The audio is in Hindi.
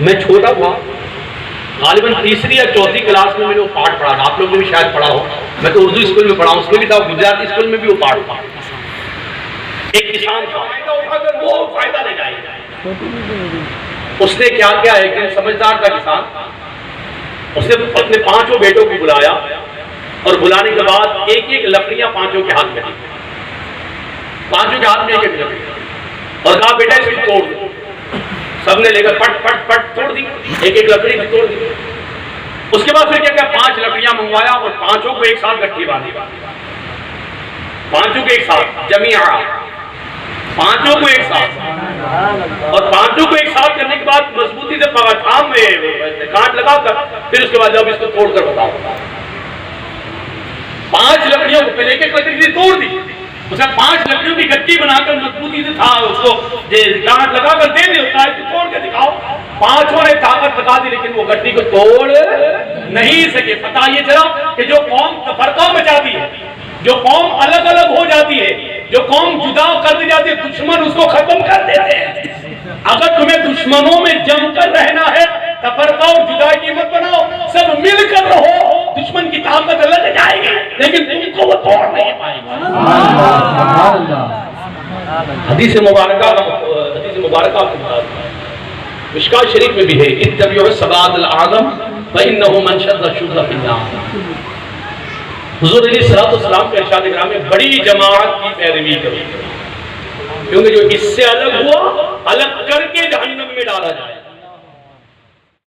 मैं छोटा था, गालिबन तीसरी या चौथी क्लास में मैंने वो पाठ पढ़ा था। आप लोग ने भी शायद पढ़ा हो। मैं तो उर्दू स्कूल में पढ़ा हूँ, उसमें भी था, गुजराती स्कूल में भी वो पाठ था। एक किसान था, अगर वो फायदा ले जाएगा, उसने क्या किया, एक दिन समझदार था किसान, उसने अपने 5 बेटों को बुलाया और बुलाने के बाद एक एक लकड़ियां 5 के हाथ में दी, 5 के हाथ में एक एक लकड़ी, और कहा बेटा इसको तोड़ दो। सबने लेकर पट पट पट तोड़ दी, एक एक लकड़ी भी तोड़ दी। उसके बाद फिर क्या किया, 5 लकड़ियां मंगवाया और 5 को एक साथ गट्ठी बांधी, 5 को एक साथ जमिया, 5 को एक साथ, और 5 को एक साथ करने के बाद मजबूती से थाम में काट लगाकर फिर उसके बाद जब इसको तोड़कर बताओ, 5 लकड़ियों को पहले एक लकड़ी तोड़ दी, उसने 5 लकड़ियों की गट्टी बनाकर मजबूती से था उसको गांठ लगाकर दे दे, तोड़ के दिखाओ। 5 ने ताकत बता दी, लेकिन वो गट्टी को तोड़ नहीं सके। पता ये चला कि जो कौम तफरका मचाती है, जो कौम अलग अलग हो जाती है, जो कौम जुदा कर दी जाती है, दुश्मन उसको खत्म कर देते हैं। अगर तुम्हें दुश्मनों में जमकर रहना है, तफरका और जुदाई की मत बनाओ, सब मिलकर रहो। दुश्मन की ताकत अलग जाएगी, लेकिन तुमको वो तोड़ नहीं पाएगा। हदीस मुबारका मिशकात शरीफ में भी है, इत्तबिउ सबादल आज़म फइन्नहु मन शद्दा शुद्दा फिन्नार। हुजूर अलैहिस्सलाम के इरशाद इकराम में बड़ी जमात की पैरवी करो, क्योंकि जो इससे अलग हुआ अलग करके जहन्नम में डाला जाए।